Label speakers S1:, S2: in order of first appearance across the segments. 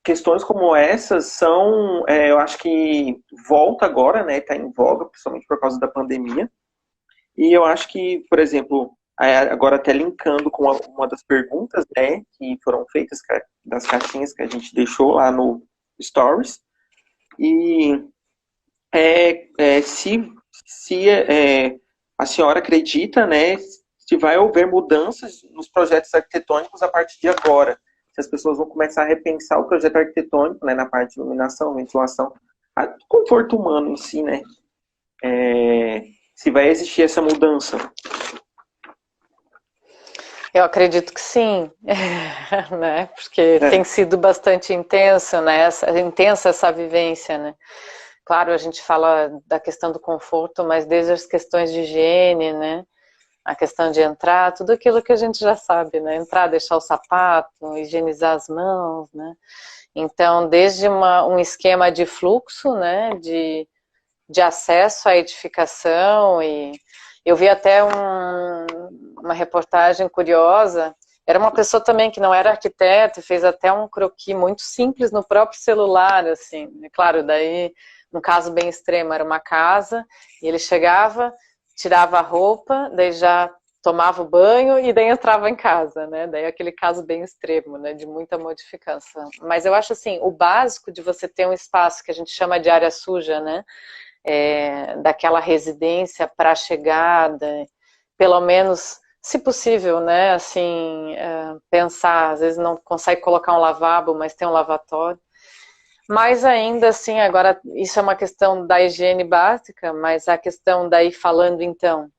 S1: questões como essas são, eu acho que volta agora, né? Está em voga, principalmente por causa da pandemia. E eu acho que, por exemplo, agora até linkando com uma das perguntas, né, que foram feitas, das caixinhas que a gente deixou lá no Stories, e se a senhora acredita, né, se vai haver mudanças nos projetos arquitetônicos a partir de agora, se as pessoas vão começar a repensar o projeto arquitetônico, né, na parte de iluminação, ventilação, conforto humano em si, né, se vai existir essa mudança.
S2: Eu acredito que sim, né? Porque tem sido bastante intenso, né? Intensa essa vivência, né? Claro, a gente fala da questão do conforto, mas desde as questões de higiene, né? A questão de entrar, tudo aquilo que a gente já sabe, né? Entrar, deixar o sapato, higienizar as mãos, né? Então, desde um esquema de fluxo, né? De acesso à edificação, e eu vi até uma reportagem curiosa. Era uma pessoa também que não era arquiteto, fez até um croquis muito simples no próprio celular, assim. Claro, daí, um caso bem extremo, era uma casa, e ele chegava, tirava a roupa, daí já tomava o banho e daí entrava em casa, né? Daí aquele caso bem extremo, né? De muita modificação. Mas eu acho assim, o básico de você ter um espaço que a gente chama de área suja, né? Daquela residência para a chegada, pelo menos, se possível, né, assim, pensar, às vezes não consegue colocar um lavabo, mas tem um lavatório, mas ainda assim, agora, isso é uma questão da higiene básica, mas a questão daí falando, então,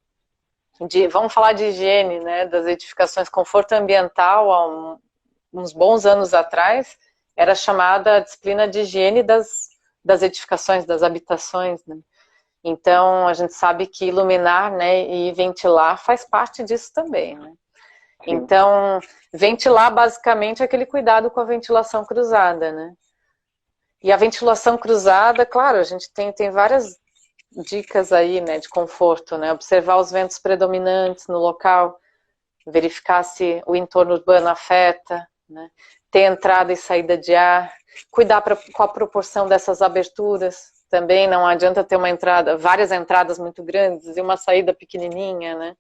S2: vamos falar de higiene, né, das edificações, conforto ambiental, há uns bons anos atrás, era chamada a disciplina de higiene das edificações, das habitações, né? Então, a gente sabe que iluminar, né, e ventilar faz parte disso também, né? Então, ventilar basicamente é aquele cuidado com a ventilação cruzada, né? E a ventilação cruzada, claro, a gente tem várias dicas aí, né, de conforto, né? Observar os ventos predominantes no local, verificar se o entorno urbano afeta, né? Ter entrada e saída de ar, cuidar com a proporção dessas aberturas. Também não adianta ter uma entrada, várias entradas muito grandes e uma saída pequenininha, né?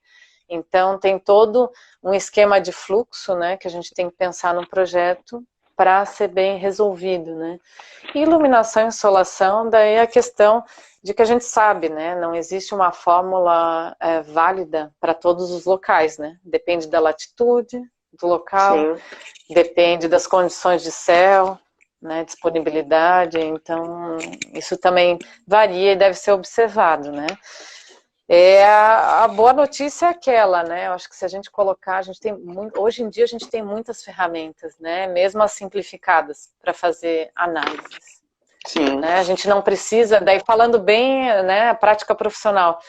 S2: Então tem todo um esquema de fluxo, né, que a gente tem que pensar no projeto para ser bem resolvido, né? E iluminação e insolação, daí a questão de que a gente sabe, né, não existe uma fórmula válida para todos os locais, né? Depende da latitude do local, sim, depende das condições de céu, né, disponibilidade, então isso também varia e deve ser observado, né? A boa notícia é aquela, né? Eu acho que se a gente colocar, a gente tem hoje em dia a gente tem muitas ferramentas, né? Mesmo as simplificadas para fazer análises. Sim. Né? A gente não precisa, daí falando bem, né? A prática profissional.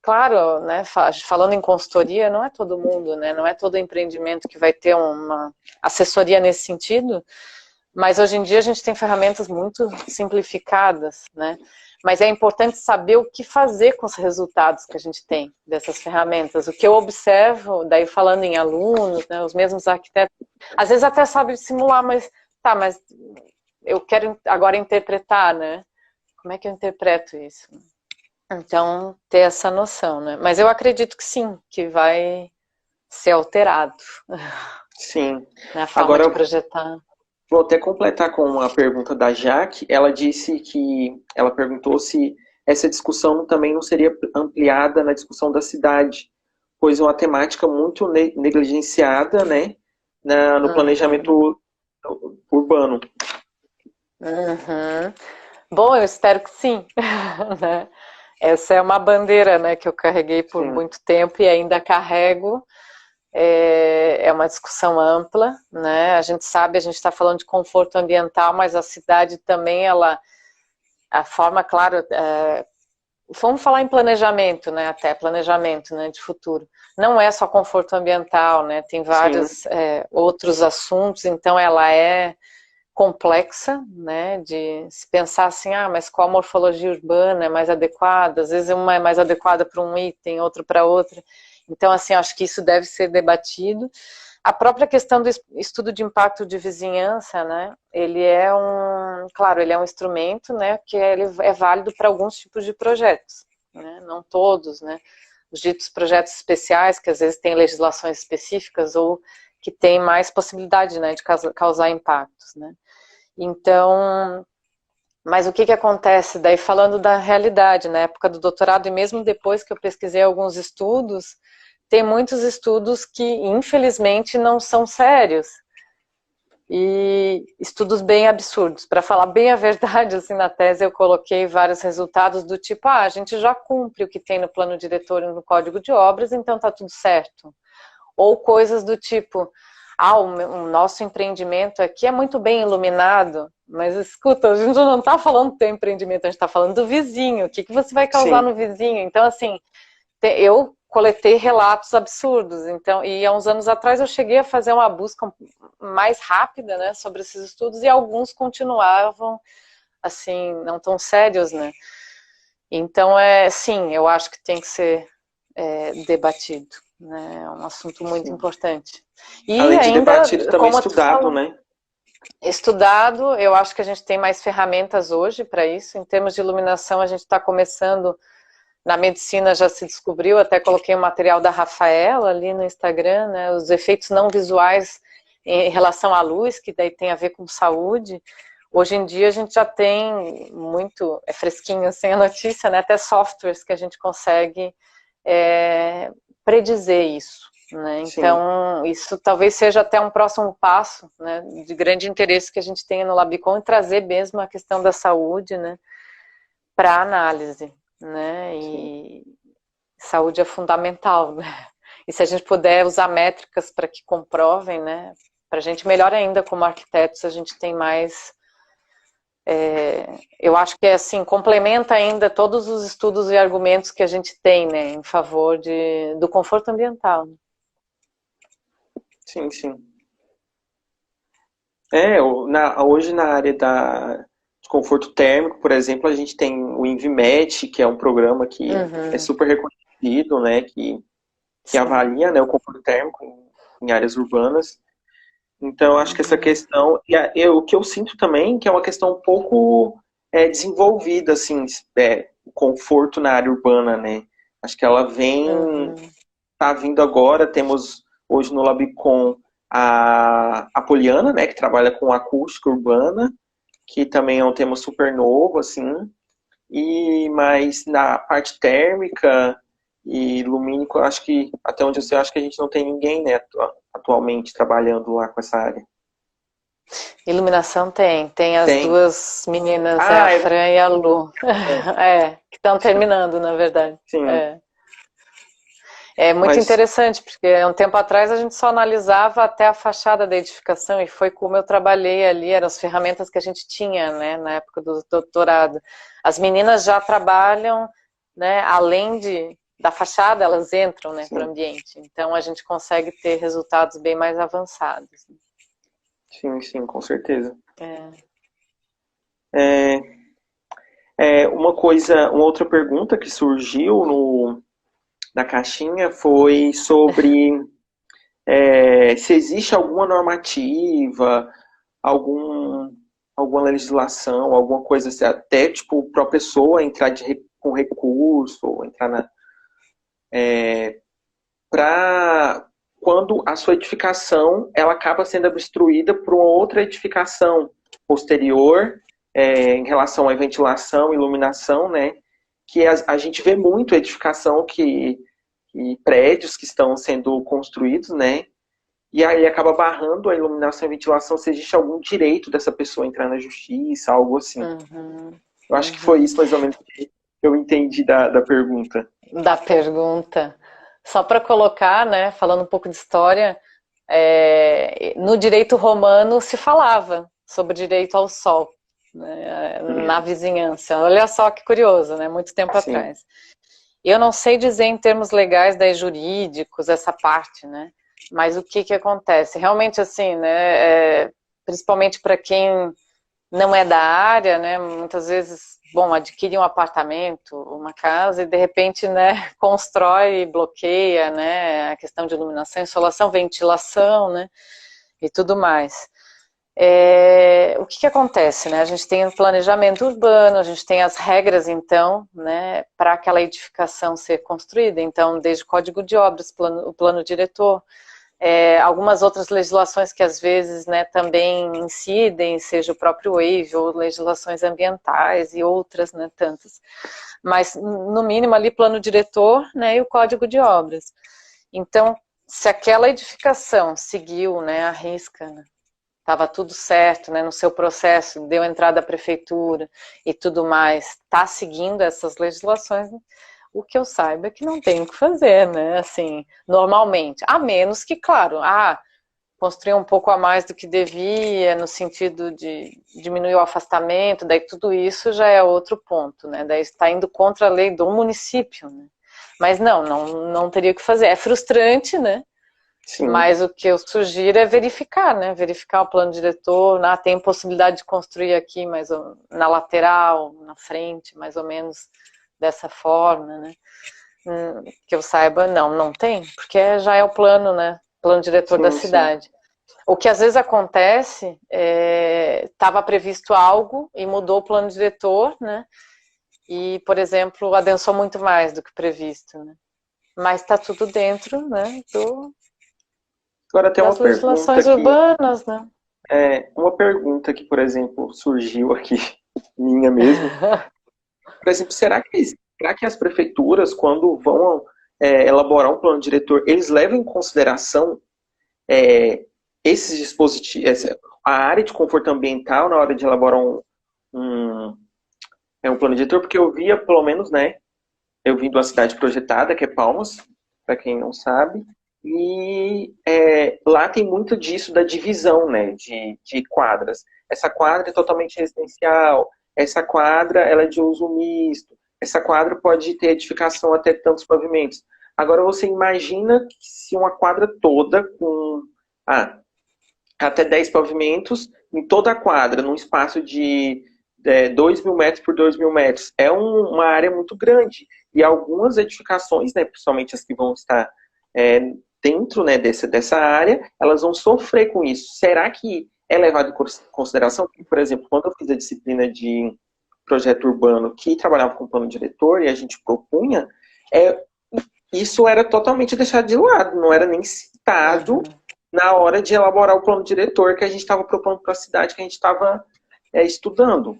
S2: Claro, né? Falando em consultoria, não é todo mundo, né? Não é todo empreendimento que vai ter uma assessoria nesse sentido. Mas hoje em dia a gente tem ferramentas muito simplificadas, né? Mas é importante saber o que fazer com os resultados que a gente tem dessas ferramentas. O que eu observo, daí falando em alunos, né, os mesmos arquitetos, às vezes até sabem simular, mas eu quero agora interpretar, né? Como é que eu interpreto isso? Então, ter essa noção, né? Mas eu acredito que sim, que vai ser alterado.
S1: Sim.
S2: Né, a forma de projetar.
S1: Vou até completar com uma pergunta da Jaque. Ela disse que, ela perguntou se essa discussão também não seria ampliada na discussão da cidade, pois é uma temática muito negligenciada, né, no planejamento urbano.
S2: Uhum. Bom, eu espero que sim. Né? Essa é uma bandeira, né, que eu carreguei por muito tempo e ainda carrego. É uma discussão ampla, né? A gente sabe, a gente está falando de conforto ambiental, mas a cidade também, a forma, claro, vamos falar em planejamento, né? Até planejamento, né? De futuro. Não é só conforto ambiental, né? Tem vários outros assuntos, então ela é complexa, né? De se pensar assim, mas qual morfologia urbana é mais adequada? Às vezes uma é mais adequada para um item, outro para outro. Então, assim, acho que isso deve ser debatido, A própria questão do estudo de impacto de vizinhança, né, claro, ele é um instrumento, né, que ele é válido para alguns tipos de projetos, né, não todos, né, os ditos projetos especiais, que às vezes têm legislações específicas ou que têm mais possibilidade, né, de causar impactos, né. Então, mas o que acontece daí, falando da realidade, na época do doutorado e mesmo depois que eu pesquisei alguns estudos, tem muitos estudos que, infelizmente, não são sérios. E estudos bem absurdos. Para falar bem a verdade, assim, na tese eu coloquei vários resultados do tipo, a gente já cumpre o que tem no plano diretor e no código de obras, então tá tudo certo. Ou coisas do tipo, o nosso empreendimento aqui é muito bem iluminado, mas escuta, a gente não está falando do teu empreendimento, a gente está falando do vizinho, o que você vai causar no vizinho? Então, assim, eu coletei relatos absurdos, então, e há uns anos atrás eu cheguei a fazer uma busca mais rápida, né, sobre esses estudos, e alguns continuavam, assim, não tão sérios, né. Então, sim, eu acho que tem que ser debatido, né, é um assunto muito importante. E
S1: além de
S2: ainda,
S1: debatido, também estudado, né?
S2: Estudado, eu acho que a gente tem mais ferramentas hoje para isso. Em termos de iluminação, a gente está começando, na medicina já se descobriu, até coloquei o material da Rafaela ali no Instagram, né, os efeitos não visuais em relação à luz, que daí tem a ver com saúde. Hoje em dia a gente já tem muito, fresquinho assim a notícia, né, até softwares que a gente consegue predizer isso. Né? Então, isso talvez seja até um próximo passo, né, de grande interesse que a gente tenha no Labicon, e trazer mesmo a questão da saúde, né, para análise, né, e saúde é fundamental, né, e se a gente puder usar métricas para que comprovem, né, para a gente melhor ainda como arquitetos, a gente tem mais, eu acho que assim, complementa ainda todos os estudos e argumentos que a gente tem, né, em favor do conforto ambiental.
S1: Sim, sim. Hoje na área de conforto térmico, por exemplo, a gente tem o InviMed, que é um programa que é super reconhecido, né, que avalia, né, o conforto térmico em áreas urbanas. Então, acho que essa questão, o que eu sinto também, que é uma questão um pouco desenvolvida, assim, o conforto na área urbana, né? Acho que ela tá vindo agora, temos hoje no Labicon a Poliana, né, que trabalha com acústica urbana, que também é um tema super novo, assim, mas na parte térmica e lumínico, acho que, até onde eu sei, acho que a gente não tem ninguém, né, atualmente trabalhando lá com essa área.
S2: Iluminação tem as duas meninas, a Fran e a Lu, que estão terminando, na verdade.
S1: Sim.
S2: É muito interessante, porque um tempo atrás a gente só analisava até a fachada da edificação, e foi como eu trabalhei ali, eram as ferramentas que a gente tinha, né, na época do doutorado. As meninas já trabalham, né, além da fachada, elas entram, né, para o ambiente. Então a gente consegue ter resultados bem mais avançados.
S1: Sim, sim, com certeza. Uma outra pergunta que surgiu na caixinha foi sobre se existe alguma normativa, alguma legislação, alguma coisa assim, até tipo para a pessoa entrar com recurso, ou entrar para quando a sua edificação ela acaba sendo obstruída por uma outra edificação posterior em relação à ventilação, iluminação, né? Que a gente vê muito edificação e prédios que estão sendo construídos, né? E aí acaba barrando a iluminação e ventilação, se existe algum direito dessa pessoa entrar na justiça, algo assim. Eu acho que foi isso mais ou menos que eu entendi da pergunta.
S2: Da pergunta. Só para colocar, né, falando um pouco de história, no direito romano se falava sobre direito ao sol, né, na vizinhança. Olha só que curioso, né, muito tempo atrás. Eu não sei dizer em termos legais, daí jurídicos, essa parte, né, mas o que acontece? Realmente, assim, né, principalmente para quem não é da área, né, muitas vezes bom, adquire um apartamento, uma casa, e de repente, né, constrói, bloqueia, né, a questão de iluminação, insolação, ventilação, né, e tudo mais. O que acontece, né? A gente tem o planejamento urbano, a gente tem as regras, então, né, para aquela edificação ser construída. Então, desde o Código de Obras, o plano diretor, algumas outras legislações que às vezes, né, também incidem, seja o próprio WAVE ou legislações ambientais e outras, né, tantas. Mas, no mínimo, ali, plano diretor, né, e o Código de Obras. Então, se aquela edificação seguiu, né, a risca, né, estava tudo certo, né, no seu processo, deu entrada à prefeitura e tudo mais, está seguindo essas legislações, né? O que eu saiba é que não tem o que fazer, né, assim, normalmente, a menos que, claro, construir um pouco a mais do que devia, no sentido de diminuir o afastamento, daí tudo isso já é outro ponto, né, daí está indo contra a lei do município, né, mas não teria o que fazer, é frustrante, né. Sim. Mas o que eu sugiro é verificar, né? Verificar o plano diretor, tem possibilidade de construir aqui, mas na lateral, na frente, mais ou menos dessa forma, né? Que eu saiba, não tem, porque já é o plano, né? Plano diretor da cidade. Sim. O que às vezes acontece, estava previsto algo e mudou o plano diretor, né? E, por exemplo, adensou muito mais do que previsto, né? Mas está tudo dentro, né?
S1: Agora tem uma
S2: legislações urbanas, né?
S1: Uma pergunta que, por exemplo, surgiu aqui, minha mesmo. Por exemplo, será que as prefeituras, quando vão elaborar um plano diretor, eles levam em consideração esses dispositivos, a área de conforto ambiental na hora de elaborar um plano diretor? Porque eu via, pelo menos, né? Eu vim de uma cidade projetada, que é Palmas, para quem não sabe. E lá tem muito disso da divisão, né, de quadras. Essa quadra é totalmente residencial, essa quadra ela é de uso misto, essa quadra pode ter edificação até tantos pavimentos. Agora você imagina se uma quadra toda com até 10 pavimentos, em toda a quadra, num espaço de 2.000 metros por 2.000 metros. É uma área muito grande. E algumas edificações, né, principalmente as que vão estar dentro, né, dessa área, elas vão sofrer com isso. Será que é levado em consideração? Porque, por exemplo, quando eu fiz a disciplina de projeto urbano que trabalhava com plano diretor e a gente propunha, isso era totalmente deixado de lado, não era nem citado na hora de elaborar o plano diretor que a gente estava propondo para a cidade, que a gente estava estudando.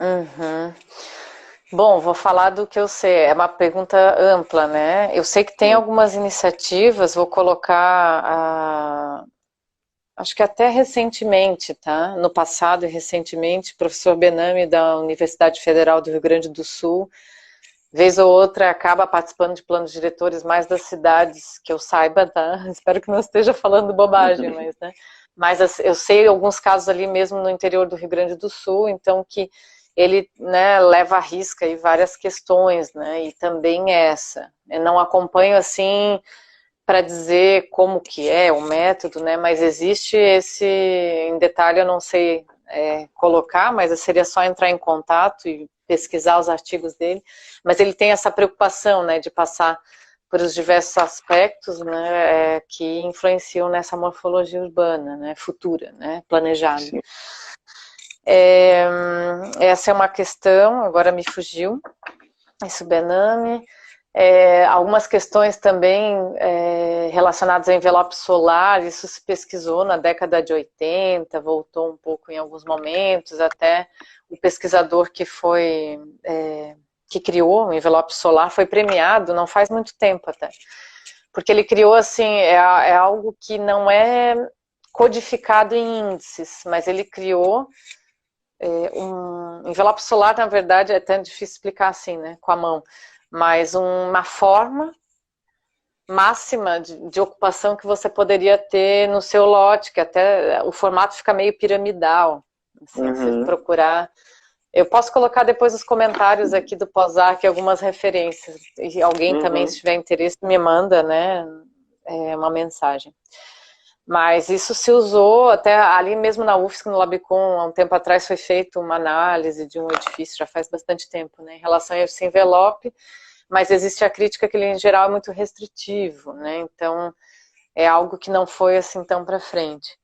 S2: Uhum. Bom, vou falar do que eu sei, é uma pergunta ampla, né? Eu sei que tem algumas iniciativas, vou colocar, acho que até recentemente, tá? No passado e recentemente, o professor Benami da Universidade Federal do Rio Grande do Sul, vez ou outra acaba participando de planos diretores mais das cidades, que eu saiba, tá? Espero que não esteja falando bobagem, mas, né? Mas eu sei alguns casos ali mesmo no interior do Rio Grande do Sul, então que ele, né, leva à risca aí várias questões, né, e também essa. Eu não acompanho assim para dizer como que é o método, né, mas existe esse, em detalhe eu não sei colocar, mas seria só entrar em contato e pesquisar os artigos dele, mas ele tem essa preocupação, né, de passar por os diversos aspectos, né, que influenciam nessa morfologia urbana, né, futura, né, planejada. Sim. Essa é uma questão, agora me fugiu, esse Benami. Algumas questões também relacionadas ao envelope solar, isso se pesquisou na década de 80, voltou um pouco em alguns momentos, até o pesquisador que criou o envelope solar foi premiado, não faz muito tempo até, porque ele criou assim, é algo que não é codificado em índices, mas ele criou um envelope solar, na verdade, é até difícil explicar assim, né, com a mão, mas uma forma máxima de ocupação que você poderia ter no seu lote, que até o formato fica meio piramidal, assim, se procurar. Eu posso colocar depois os comentários aqui do Pós-Arc algumas referências, e alguém também, se tiver interesse, me manda, né, uma mensagem. Mas isso se usou, até ali mesmo na UFSC, no Labicon, há um tempo atrás foi feita uma análise de um edifício, já faz bastante tempo, né, em relação a esse envelope, mas existe a crítica que ele, em geral, é muito restritivo, né, então é algo que não foi assim tão para frente.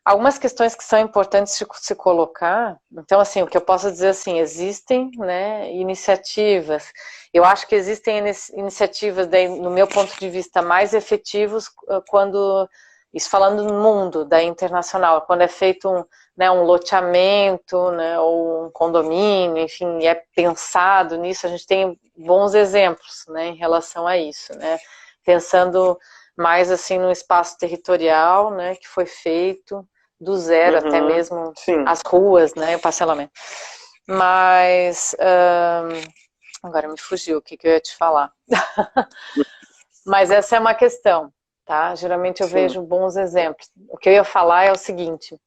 S2: Algumas questões que são importantes de se colocar, então, assim, o que eu posso dizer, assim, existem, né, iniciativas, eu acho que existem iniciativas, daí, no meu ponto de vista, mais efetivos quando, isso falando no mundo, da internacional, quando é feito um loteamento, né, ou um condomínio, enfim, é pensado nisso, a gente tem bons exemplos, né, em relação a isso, né, pensando mais, assim, no espaço territorial, né, que foi feito do zero, até mesmo
S1: sim.
S2: as ruas, né, o parcelamento. Mas, agora me fugiu o que eu ia te falar. Mas essa é uma questão, tá? Geralmente eu vejo bons exemplos. O que eu ia falar é o seguinte,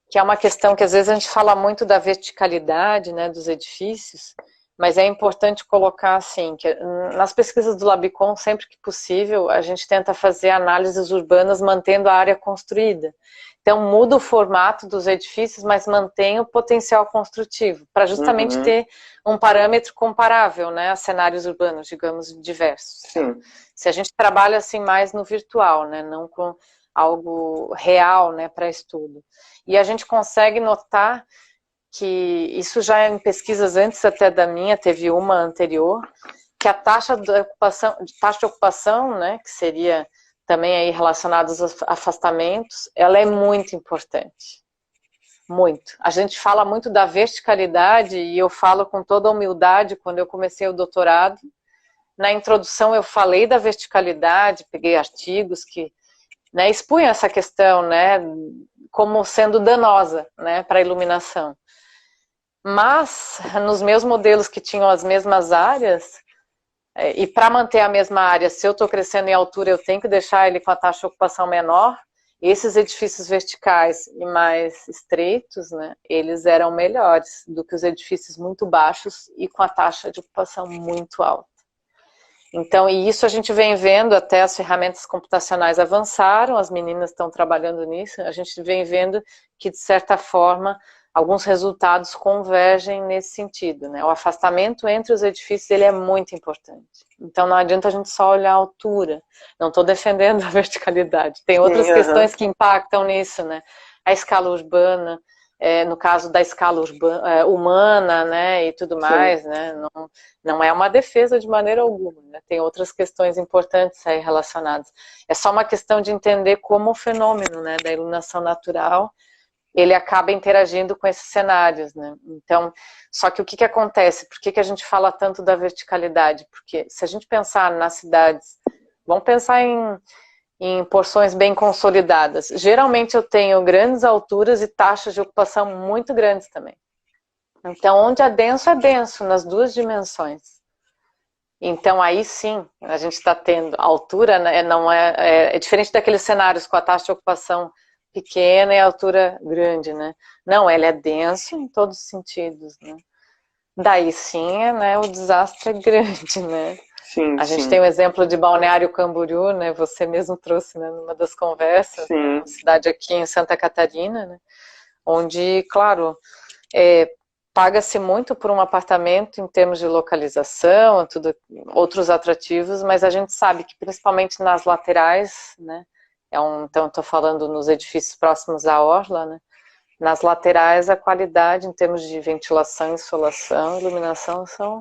S2: que é uma questão que às vezes a gente fala muito da verticalidade, né, dos edifícios, mas é importante colocar assim, que nas pesquisas do Labicon, sempre que possível, a gente tenta fazer análises urbanas mantendo a área construída. Então muda o formato dos edifícios, mas mantém o potencial construtivo, para justamente ter um parâmetro comparável, né, a cenários urbanos, digamos, diversos.
S1: Sim.
S2: Se a gente trabalha assim mais no virtual, né, não com algo real, né, para estudo. E a gente consegue notar que isso já em pesquisas antes até da minha, teve uma anterior, que a taxa de ocupação, né, que seria também aí relacionados aos afastamentos, ela é muito importante. Muito. A gente fala muito da verticalidade e eu falo com toda a humildade quando eu comecei o doutorado. Na introdução eu falei da verticalidade, peguei artigos que, né, expunham essa questão, né, como sendo danosa, né, para a iluminação. Mas, nos meus modelos que tinham as mesmas áreas, e para manter a mesma área, se eu estou crescendo em altura, eu tenho que deixar ele com a taxa de ocupação menor, esses edifícios verticais e mais estreitos, né, eles eram melhores do que os edifícios muito baixos e com a taxa de ocupação muito alta. Então, e isso a gente vem vendo, até as ferramentas computacionais avançaram, as meninas estão trabalhando nisso, a gente vem vendo que, de certa forma, alguns resultados convergem nesse sentido, né? O afastamento entre os edifícios, ele é muito importante. Então, não adianta a gente só olhar a altura. Não estou defendendo a verticalidade. Tem outras questões que impactam nisso, né? A escala urbana, no caso da escala humana, né, e tudo mais, né? Não é uma defesa de maneira alguma, né? Tem outras questões importantes aí relacionadas. É só uma questão de entender como o fenômeno, né, da iluminação natural ele acaba interagindo com esses cenários, né? Então, só que o que acontece? Por que a gente fala tanto da verticalidade? Porque se a gente pensar nas cidades, vamos pensar em porções bem consolidadas. Geralmente eu tenho grandes alturas e taxas de ocupação muito grandes também. Então, onde é denso nas duas dimensões. Então, aí sim, a gente está tendo altura, né, não é diferente daqueles cenários com a taxa de ocupação pequena e a altura grande, né? Não, ele é denso em todos os sentidos, né? Daí sim, né, o desastre é grande, né?
S1: Sim,
S2: a gente tem o exemplo de Balneário Camboriú, né? Você mesmo trouxe, né, numa das conversas, né, uma cidade aqui em Santa Catarina, né? Onde, claro, paga-se muito por um apartamento em termos de localização, tudo, outros atrativos, mas a gente sabe que principalmente nas laterais, né? Então, estou falando nos edifícios próximos à orla, né? Nas laterais, a qualidade em termos de ventilação, insolação, iluminação são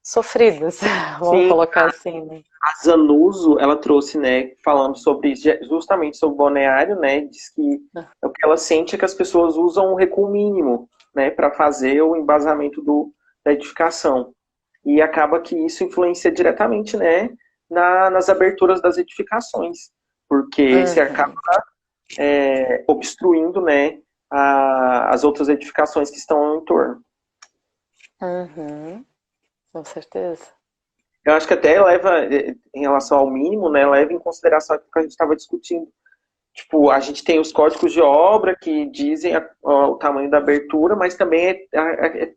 S2: sofridas, vamos colocar assim, né?
S1: A Zanuso, ela trouxe, né, falando sobre justamente sobre o balneário, né, diz que o que ela sente é que as pessoas usam o recuo mínimo, né, para fazer o embasamento da edificação. E acaba que isso influencia diretamente, né, nas aberturas das edificações, porque você acaba obstruindo, né, as outras edificações que estão ao entorno.
S2: Com certeza.
S1: Eu acho que até leva, em relação ao mínimo, né, leva em consideração aquilo que a gente estava discutindo. Tipo, a gente tem os códigos de obra que dizem o tamanho da abertura, mas também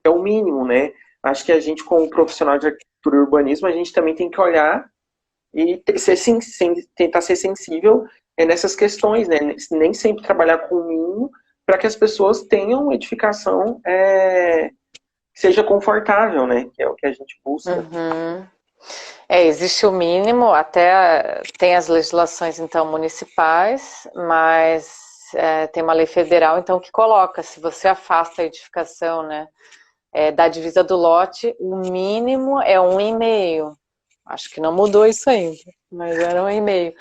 S1: é o mínimo, né? Acho que a gente, como profissional de arquitetura e urbanismo, a gente também tem que olhar e tentar ser sensível nessas questões, né? Nem sempre trabalhar com o mínimo para que as pessoas tenham uma edificação que seja confortável, né? Que é o que a gente busca.
S2: Uhum. Existe o mínimo, até tem as legislações, então, municipais, mas tem uma lei federal, então, que coloca, se você afasta a edificação, né, da divisa do lote, o mínimo é 1,5. Acho que não mudou isso ainda, mas era 1,5.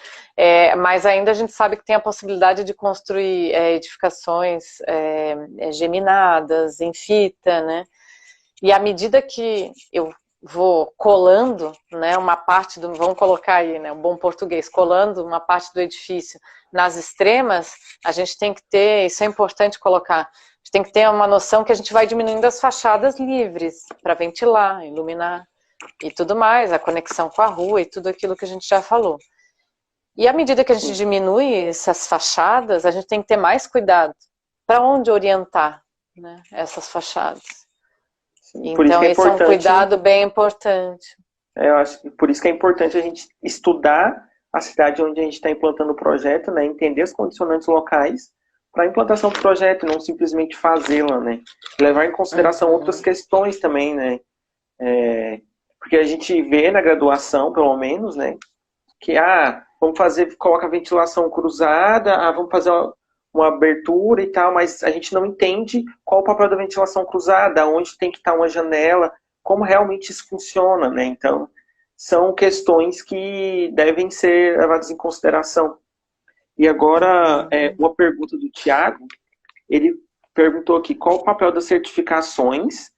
S2: Mas ainda a gente sabe que tem a possibilidade de construir edificações geminadas, em fita, né? E à medida que eu vou colando, né, uma parte do, vamos colocar aí, né, um bom português, colando uma parte do edifício nas extremas, a gente tem que ter, isso é importante colocar, a gente tem que ter uma noção que a gente vai diminuindo as fachadas livres para ventilar, iluminar e tudo mais, a conexão com a rua e tudo aquilo que a gente já falou. E à medida que a gente diminui essas fachadas, a gente tem que ter mais cuidado para onde orientar, né, essas fachadas. Então, esse é um cuidado bem importante.
S1: Eu acho que por isso que é importante a gente estudar a cidade onde a gente está implantando o projeto, né? Entender os condicionantes locais para a implantação do projeto, não simplesmente fazê-la, né? Levar em consideração outras questões também, né? Porque a gente vê na graduação, pelo menos, né? Que, vamos fazer, coloca a ventilação cruzada, vamos fazer uma abertura e tal, mas a gente não entende qual o papel da ventilação cruzada, onde tem que estar uma janela, como realmente isso funciona, né? Então, são questões que devem ser levadas em consideração. E agora, uma pergunta do Tiago, ele perguntou aqui, qual o papel das certificações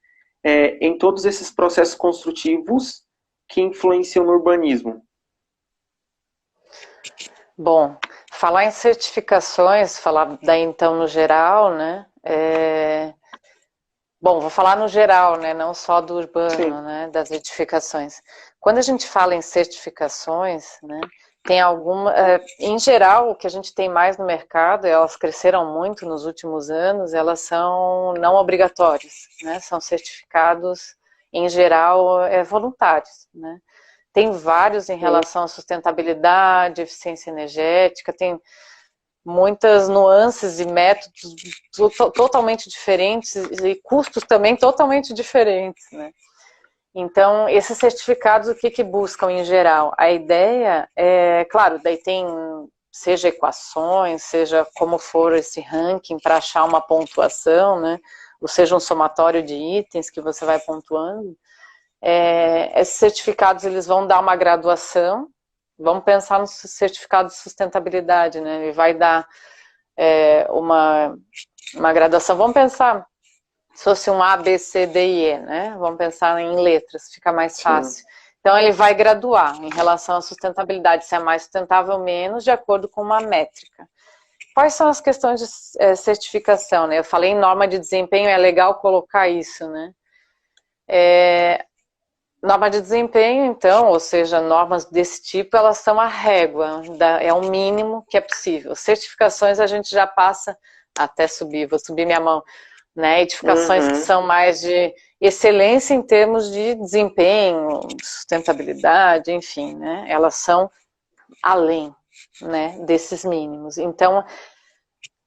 S1: em todos esses processos construtivos que influenciam no urbanismo?
S2: Bom, falar em certificações, falar daí então no geral, né? Bom, vou falar no geral, né? Não só do urbano, né? Das edificações. Quando a gente fala em certificações, né? Tem alguma, em geral, o que a gente tem mais no mercado, elas cresceram muito nos últimos anos, elas são não obrigatórias, né? São certificados, em geral, voluntários, né? Tem vários em relação à sustentabilidade, eficiência energética, tem muitas nuances e métodos totalmente diferentes e custos também totalmente diferentes, né? Então, esses certificados, o que buscam em geral? A ideia claro, daí tem, seja equações, seja como for esse ranking para achar uma pontuação, né? Ou seja, um somatório de itens que você vai pontuando. Esses certificados, eles vão dar uma graduação, vamos pensar no certificado de sustentabilidade, né? Ele vai dar uma graduação, vamos pensar, se fosse um A, B, C, D e E, né? Vamos pensar em letras, fica mais fácil. Então, ele vai graduar em relação à sustentabilidade, se é mais sustentável ou menos, de acordo com uma métrica. Quais são as questões de certificação, né? Eu falei em norma de desempenho, é legal colocar isso, né? Norma de desempenho, então, ou seja, normas desse tipo, elas são a régua, é o mínimo que é possível. Certificações a gente já passa até subir, vou subir minha mão, né? Edificações que são mais de excelência em termos de desempenho, sustentabilidade, enfim, né? Elas são além, né, desses mínimos. Então,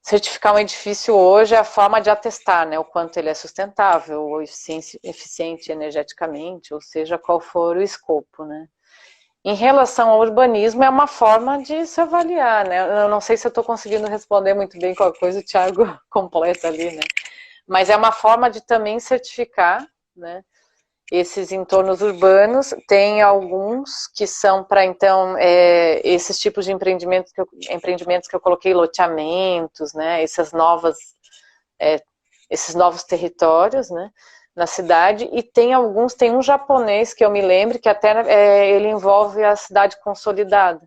S2: certificar um edifício hoje é a forma de atestar, né, o quanto ele é sustentável ou eficiente energeticamente, ou seja, qual for o escopo, né. Em relação ao urbanismo, é uma forma de se avaliar, né. Eu não sei se eu estou conseguindo responder muito bem qualquer coisa, o Thiago completa ali, né. Mas é uma forma de também certificar, né, esses entornos urbanos. Tem alguns que são para, então, esses tipos de empreendimentos que eu coloquei, loteamentos, né, esses novos territórios, né, na cidade, e tem um japonês que eu me lembro, que até ele envolve a cidade consolidada.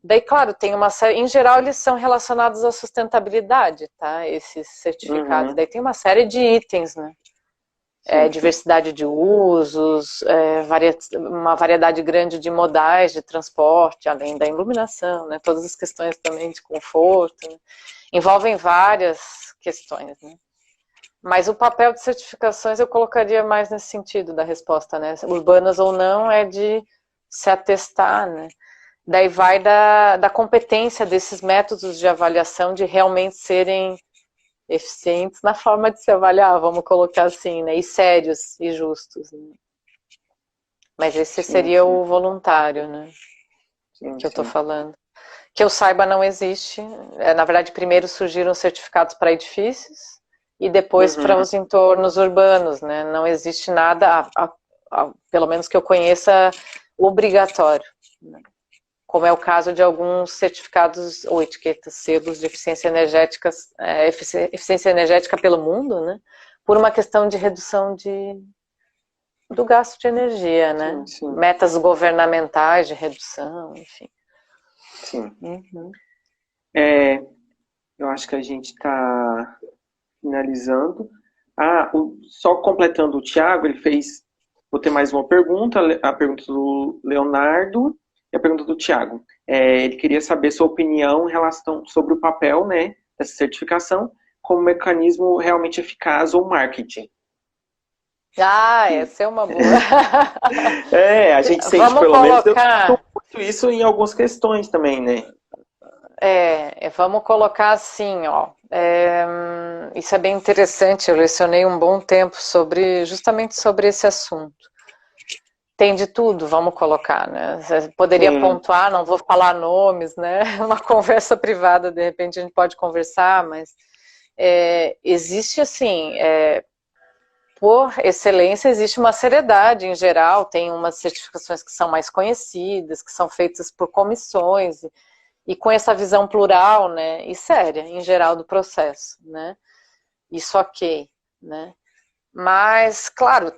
S2: Daí, claro, tem uma série, em geral eles são relacionados à sustentabilidade, tá, esses certificados. Daí tem uma série de itens, né, diversidade de usos, uma variedade grande de modais de transporte, além da iluminação, né, todas as questões também de conforto, né, envolvem várias questões, né. Mas o papel de certificações eu colocaria mais nesse sentido da resposta, né, urbanas ou não, é de se atestar, né. daí vai da competência desses métodos de avaliação de realmente serem eficientes na forma de se avaliar, vamos colocar assim, né? E sérios e justos. Né? Mas esse seria o voluntário, né? Que eu estou falando. Que eu saiba, não existe. Na verdade, primeiro surgiram certificados para edifícios e depois para os entornos urbanos, né? Não existe nada, pelo menos que eu conheça, obrigatório. Né? Como é o caso de alguns certificados ou etiquetas, selos de eficiência energética pelo mundo, né? Por uma questão de redução do gasto de energia, né? Sim. Metas governamentais de redução, enfim.
S1: Sim. Eu acho que a gente está finalizando. Só completando o Thiago, ele fez... Vou ter mais uma pergunta, a pergunta do Leonardo e a pergunta do Thiago. Ele queria saber sua opinião em relação sobre o papel, né, dessa certificação como mecanismo realmente eficaz ou marketing.
S2: Essa é uma boa.
S1: A gente sente, pelo menos, muito isso em algumas questões também, né?
S2: Vamos colocar assim, ó. Isso é bem interessante, eu lecionei um bom tempo justamente sobre esse assunto. Tem de tudo, vamos colocar, né? Você poderia pontuar, não vou falar nomes, né? Uma conversa privada, de repente a gente pode conversar, mas existe assim, por excelência, existe uma seriedade em geral, tem umas certificações que são mais conhecidas, que são feitas por comissões, e com essa visão plural, né, e séria, em geral, do processo, né, isso ok, né, mas, claro,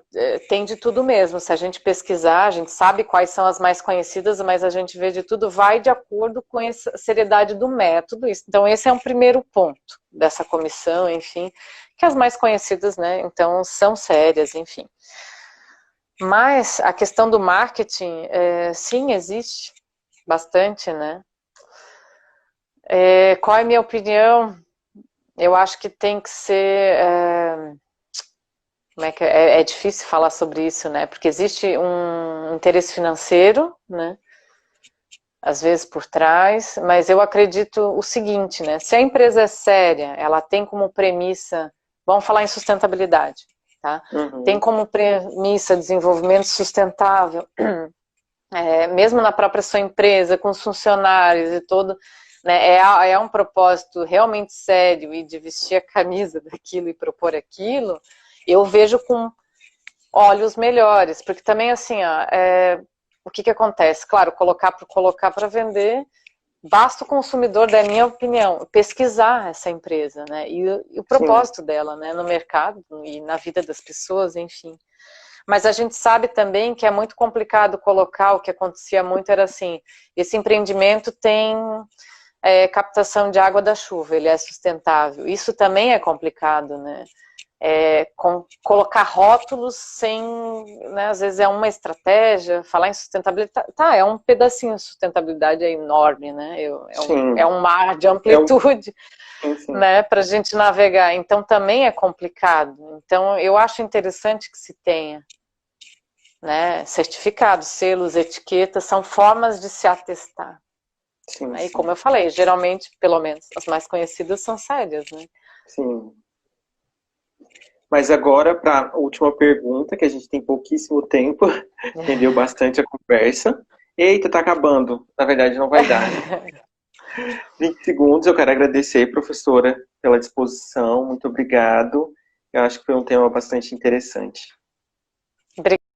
S2: tem de tudo mesmo, se a gente pesquisar, a gente sabe quais são as mais conhecidas, mas a gente vê de tudo, vai de acordo com essa seriedade do método, então esse é um primeiro ponto dessa comissão, enfim, que as mais conhecidas, né, então são sérias, enfim. Mas a questão do marketing, sim, existe bastante, né, qual é a minha opinião? Eu acho que tem que ser... é difícil falar sobre isso, né? Porque existe um interesse financeiro, né? Às vezes por trás, mas eu acredito o seguinte, né? Se a empresa é séria, ela tem como premissa... Vamos falar em sustentabilidade, tá? Tem como premissa desenvolvimento sustentável, mesmo na própria sua empresa, com os funcionários e todo... Né, é um propósito realmente sério e de vestir a camisa daquilo e propor aquilo, eu vejo com olhos melhores, porque também assim, ó, o que acontece? Claro, colocar para vender, basta o consumidor, da minha opinião, pesquisar essa empresa, né, e o propósito dela, né, no mercado e na vida das pessoas, enfim. Mas a gente sabe também que é muito complicado colocar, o que acontecia muito era assim, esse empreendimento tem... captação de água da chuva, ele é sustentável. Isso também é complicado, né? Colocar rótulos sem, né, às vezes é uma estratégia, falar em sustentabilidade, é um pedacinho de sustentabilidade, é enorme, né? É um mar de amplitude, né, para a gente navegar. Então também é complicado. Então eu acho interessante que se tenha, né, certificados, selos, etiquetas, são formas de se atestar. E como eu falei, geralmente, pelo menos, as mais conhecidas são sérias, né?
S1: Sim. Mas agora, para a última pergunta, que a gente tem pouquíssimo tempo, rendeu bastante a conversa. Eita, tá acabando. Na verdade, não vai dar. 20 segundos, eu quero agradecer, professora, pela disposição. Muito obrigado. Eu acho que foi um tema bastante interessante.
S2: Obrigada.